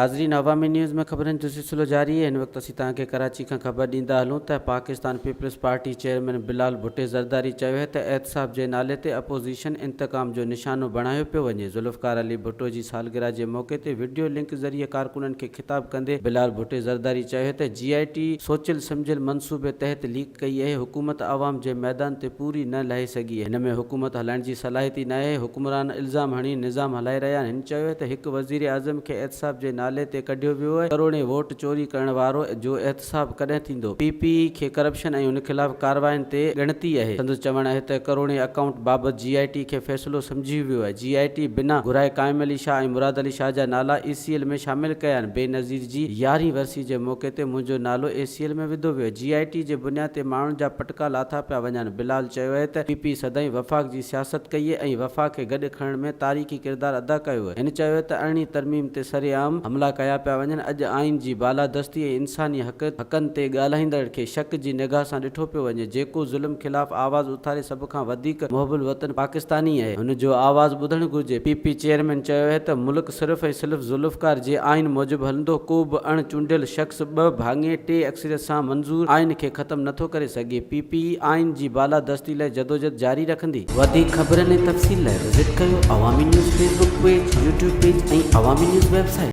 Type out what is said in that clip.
नाज़रीन, अवामी न्यूज़ में खबरन जो सिलसिलो जारी है। इन वक्त असीं तव्हांखे कराची खां ख़बर ॾींदा हलूं त पाकिस्तान पीपल्स पार्टी चेयरमैन बलाल भुट्टे ज़रदारी चयो है त एहतसाब जे नाले ते अपोज़िशन इंतकाम जो निशानो बणायो पियो वञे। ज़ुल्फ़कार अली भुट्टो जी सालगिरह जे मौक़े ते वीडियो लिंक ज़रिए कारकुननि खे ख़िताब कंदे बलाल भुट्टे ज़रदारी चयो है त GIT सोचियल सम्झियल मनसूबे तहत लीक कई है। हुकूमत आवाम जे मैदान ते पूरी न लहे सघी है। हिन में हुकूमत हलाइण जी सलाहियत न आहे। हुकुमरान इल्ज़ाम हणी निज़ाम हलाए रहिया आहिनि। हिन चयो है त हिकु वज़ीर आज़म खे एहतसाब जे नाले ते कढियो वियो है। करोड़े वोट चोरी करण वारो जो एहतसाब कॾहिं थींदो? PP खे करप्शन ऐं उन खिलाफ़ कार्रवाइनि ते ॻणती आहे। संदसि चवण आहे त करोड़े अकाउंट बाबति GIT खे फ़ैसिलो सम्झी वियो आहे। GIT बिना घुराए क़ाइम अली शाह ऐं मुराद अली शाह जा नाला ACL में शामिल कया आहिनि। बेनज़ीर जी 11वीं वरसी जे मौक़े ते मुंहिंजो नालो ACL में विधो वियो। GIT जे बुनियाद ते माण्हुनि जा पटका लाथा पिया वञनि। बिलाल चयो आहे त PP सदाईं वफ़ाक़ जी सियासत कई आहे ऐं वफ़ाक़ खे गॾु खणण में तारीख़ी किरदारु अदा कयो आहे। हिन चयो त 18वीं तरमीम ते सरेआम हमला कया पिया वञनि। अॼु आइन जी बालादस्ती ऐं इंसानी हक़नि ते ॻाल्हाईंदड़ खे शक जी निगाह सां ॾिठो पियो वञे। जेको ज़ुल्म ख़िलाफ़ आवाज़ उथारे सभ खां वधीक मुहबुल वतन पाकिस्तानी आहे, हुन जो आवाज़ ॿुधणु घुरिजे। PP चेयरमैन चयो है त मुल्क सिर्फ़ ऐं सिर्फ़ ज़ुल्फ़कार जे आइन मूजिबि हलंदो। को बि अणचूंडियल शख़्स 2 भाङे 3 अक्सरियत सां मंज़ूर आइन खे ख़त्म नथो करे सघे। PP आइन जी बालादस्ती लाइ जदोजहद जारी रखंदी। वधीक ख़बरनि ऐं तफ़सील लाइ विज़िट कयो अवामी news Facebook page, YouTube page ऐं अवामी न्यूज़ वेबसाइट।